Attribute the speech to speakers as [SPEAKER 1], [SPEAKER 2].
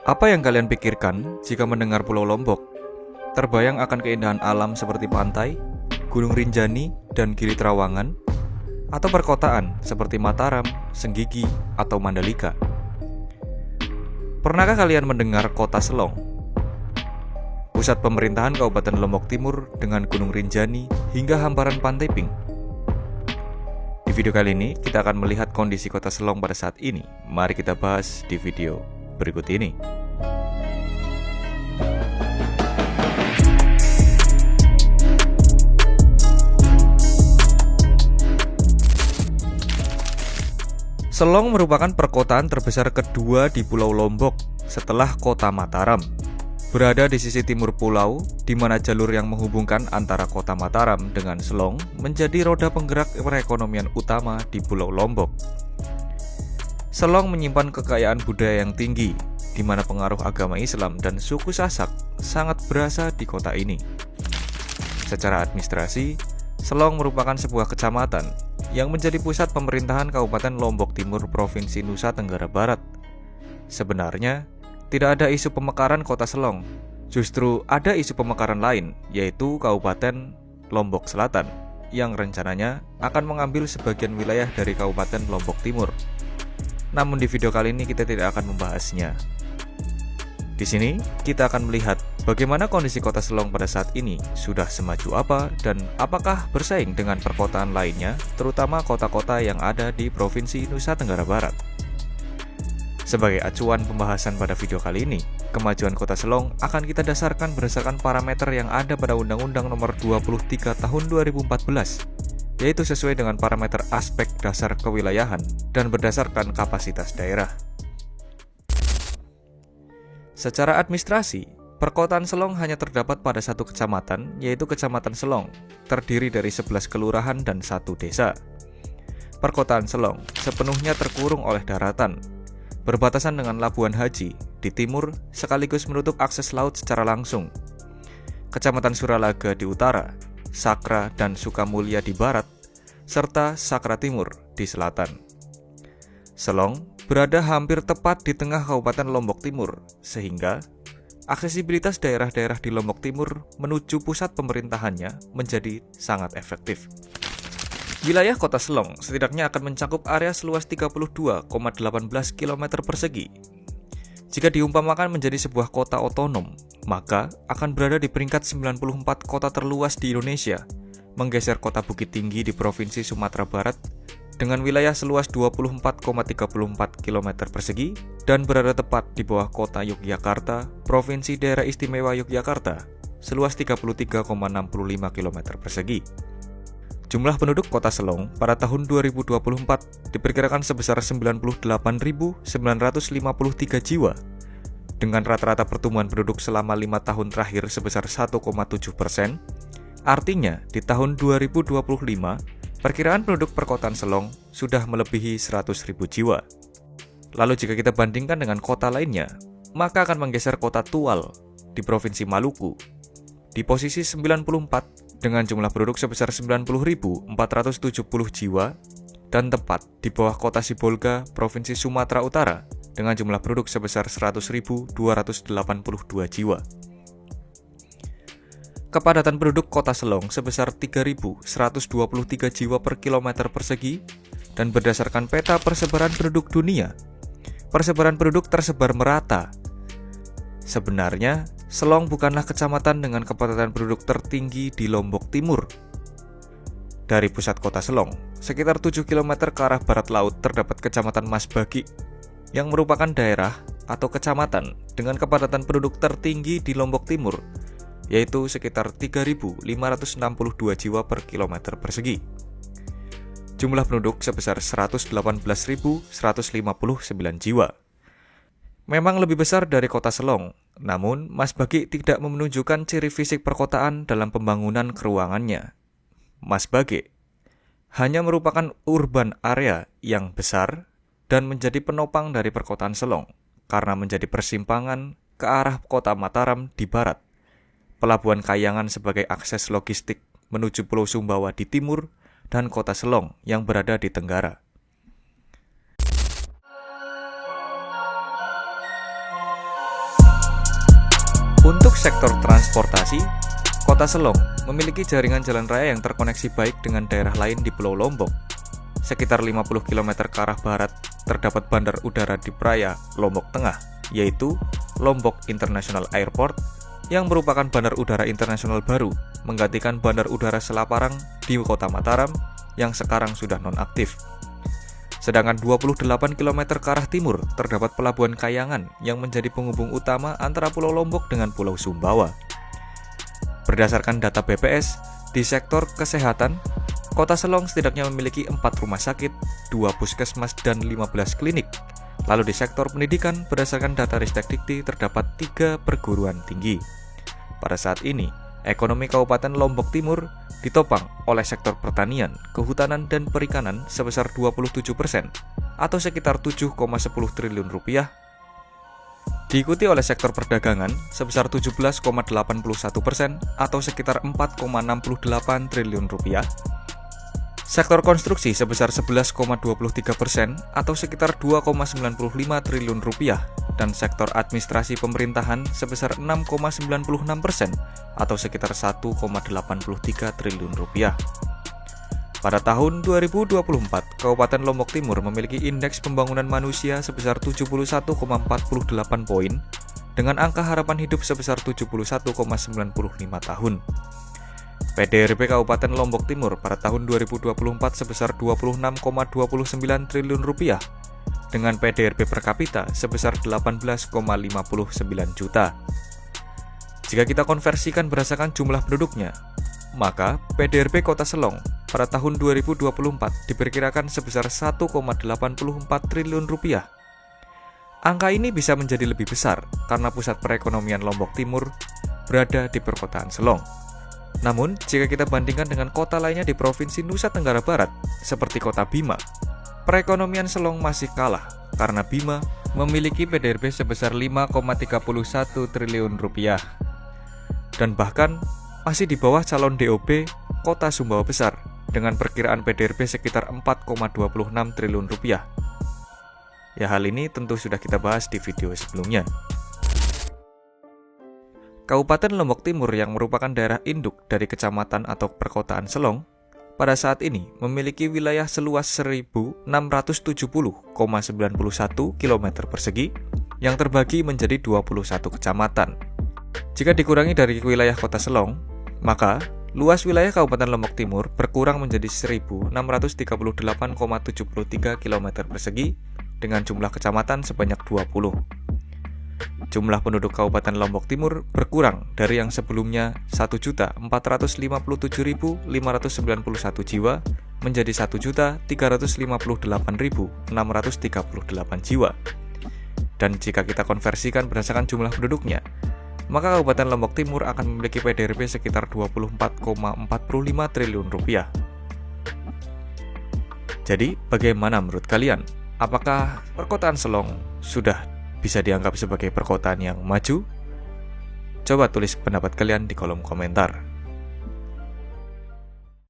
[SPEAKER 1] Apa yang kalian pikirkan jika mendengar Pulau Lombok? Terbayang akan keindahan alam seperti pantai, Gunung Rinjani, dan Gili Trawangan, atau perkotaan seperti Mataram, Senggigi, atau Mandalika? Pernahkah kalian mendengar Kota Selong? Pusat pemerintahan Kabupaten Lombok Timur dengan Gunung Rinjani hingga hamparan Pantai Pink. Di video kali ini, kita akan melihat kondisi Kota Selong pada saat ini. Mari kita bahas di video berikut ini. Selong merupakan perkotaan terbesar kedua di Pulau Lombok setelah kota Mataram. Berada di sisi timur pulau, di mana jalur yang menghubungkan antara kota Mataram dengan Selong menjadi roda penggerak perekonomian utama di Pulau Lombok. Selong menyimpan kekayaan budaya yang tinggi, di mana pengaruh agama Islam dan suku Sasak sangat berasa di kota ini. Secara administrasi, Selong merupakan sebuah kecamatan yang menjadi pusat pemerintahan Kabupaten Lombok Timur Provinsi Nusa Tenggara Barat. Sebenarnya, tidak ada isu pemekaran Kota Selong. Justru ada isu pemekaran lain, yaitu Kabupaten Lombok Selatan, yang rencananya akan mengambil sebagian wilayah dari Kabupaten Lombok Timur. Namun di video kali ini kita tidak akan membahasnya. Di sini, kita akan melihat bagaimana kondisi Kota Selong pada saat ini, sudah semaju apa, dan apakah bersaing dengan perkotaan lainnya, terutama kota-kota yang ada di Provinsi Nusa Tenggara Barat. Sebagai acuan pembahasan pada video kali ini, kemajuan Kota Selong akan kita dasarkan berdasarkan parameter yang ada pada Undang-Undang Nomor 23 Tahun 2014, yaitu sesuai dengan parameter aspek dasar kewilayahan dan berdasarkan kapasitas daerah. Secara administrasi, perkotaan Selong hanya terdapat pada satu kecamatan, yaitu Kecamatan Selong, terdiri dari 11 kelurahan dan 1 desa. Perkotaan Selong sepenuhnya terkurung oleh daratan, berbatasan dengan Labuan Haji di timur sekaligus menutup akses laut secara langsung. Kecamatan Suralaga di utara, Sakra dan Sukamulya di barat, serta Sakra Timur di selatan. Selong berada hampir tepat di tengah Kabupaten Lombok Timur, sehingga aksesibilitas daerah-daerah di Lombok Timur menuju pusat pemerintahannya menjadi sangat efektif. Wilayah Kota Selong setidaknya akan mencakup area seluas 32,18 km persegi. Jika diumpamakan menjadi sebuah kota otonom, maka akan berada di peringkat 94 kota terluas di Indonesia, menggeser kota Bukit Tinggi di Provinsi Sumatera Barat dengan wilayah seluas 24,34 km persegi dan berada tepat di bawah kota Yogyakarta, Provinsi Daerah Istimewa Yogyakarta, seluas 33,65 km persegi. Jumlah penduduk Kota Selong pada tahun 2024 diperkirakan sebesar 98.953 jiwa, dengan rata-rata pertumbuhan penduduk selama 5 tahun terakhir sebesar 1,7%. Artinya, di tahun 2025, perkiraan penduduk perkotaan Selong sudah melebihi 100.000 jiwa. Lalu jika kita bandingkan dengan kota lainnya, maka akan menggeser kota Tual di Provinsi Maluku di posisi 94 dengan jumlah penduduk sebesar 90.470 jiwa dan tepat di bawah kota Sibolga, Provinsi Sumatera Utara dengan jumlah penduduk sebesar 100.282 jiwa. Kepadatan penduduk Kota Selong sebesar 3.123 jiwa per kilometer persegi, dan berdasarkan peta persebaran penduduk dunia, persebaran penduduk tersebar merata. Sebenarnya, Selong bukanlah kecamatan dengan kepadatan penduduk tertinggi di Lombok Timur. Dari pusat Kota Selong, sekitar 7 km ke arah barat laut terdapat Kecamatan Masbagi, yang merupakan daerah atau kecamatan dengan kepadatan penduduk tertinggi di Lombok Timur, yaitu sekitar 3.562 jiwa per kilometer persegi. Jumlah penduduk sebesar 118.159 jiwa. Memang lebih besar dari Kota Selong, namun Masbagi tidak menunjukkan ciri fisik perkotaan dalam pembangunan keruangannya. Masbagi hanya merupakan urban area yang besar dan menjadi penopang dari perkotaan Selong karena menjadi persimpangan ke arah kota Mataram di barat, Pelabuhan Kayangan sebagai akses logistik menuju Pulau Sumbawa di timur, dan Kota Selong yang berada di tenggara. Untuk sektor transportasi, Kota Selong memiliki jaringan jalan raya yang terkoneksi baik dengan daerah lain di Pulau Lombok. Sekitar 50 km ke arah barat, terdapat bandar udara di Praia, Lombok Tengah, yaitu Lombok International Airport, yang merupakan bandar udara internasional baru, menggantikan bandar udara Selaparang di Kota Mataram, yang sekarang sudah nonaktif. Sedangkan 28 km ke arah timur, terdapat Pelabuhan Kayangan, yang menjadi penghubung utama antara Pulau Lombok dengan Pulau Sumbawa. Berdasarkan data BPS, di sektor kesehatan, Kota Selong setidaknya memiliki 4 rumah sakit, 2 puskesmas, dan 15 klinik. Lalu di sektor pendidikan, berdasarkan data Ristek-Dikti, terdapat 3 perguruan tinggi. Pada saat ini, ekonomi Kabupaten Lombok Timur ditopang oleh sektor pertanian, kehutanan, dan perikanan sebesar 27%, atau sekitar 7,10 triliun rupiah. Diikuti oleh sektor perdagangan sebesar 17,81%, atau sekitar 4,68 triliun rupiah. Sektor konstruksi sebesar 11,23%, atau sekitar 2,95 triliun rupiah, dan sektor administrasi pemerintahan sebesar 6,96%, atau sekitar 1,83 triliun rupiah. Pada tahun 2024, Kabupaten Lombok Timur memiliki indeks pembangunan manusia sebesar 71,48 poin, dengan angka harapan hidup sebesar 71,95 tahun. PDRB Kabupaten Lombok Timur pada tahun 2024 sebesar 26,29 triliun rupiah, dengan PDRB per kapita sebesar 18,59 juta. Jika kita konversikan berdasarkan jumlah penduduknya, maka PDRB Kota Selong pada tahun 2024 diperkirakan sebesar 1,84 triliun rupiah. Angka ini bisa menjadi lebih besar karena pusat perekonomian Lombok Timur berada di perkotaan Selong. Namun, jika kita bandingkan dengan kota lainnya di Provinsi Nusa Tenggara Barat, seperti kota Bima, perekonomian Selong masih kalah karena Bima memiliki PDRB sebesar 5,31 triliun rupiah. Dan bahkan masih di bawah calon DOB Kota Sumbawa Besar dengan perkiraan PDRB sekitar 4,26 triliun rupiah. Ya, hal ini tentu sudah kita bahas di video sebelumnya. Kabupaten Lombok Timur yang merupakan daerah induk dari kecamatan atau perkotaan Selong, pada saat ini memiliki wilayah seluas 1.670,91 km persegi yang terbagi menjadi 21 kecamatan. Jika dikurangi dari wilayah kota Selong, maka luas wilayah Kabupaten Lombok Timur berkurang menjadi 1.638,73 km persegi dengan jumlah kecamatan sebanyak 20. Jumlah penduduk Kabupaten Lombok Timur berkurang dari yang sebelumnya 1.457.591 jiwa menjadi 1.358.638 jiwa. Dan jika kita konversikan berdasarkan jumlah penduduknya, maka Kabupaten Lombok Timur akan memiliki PDRB sekitar 24,45 triliun rupiah. Jadi, bagaimana menurut kalian? Apakah perkotaan Selong sudah bisa dianggap sebagai perkotaan yang maju? Coba tulis pendapat kalian di kolom komentar.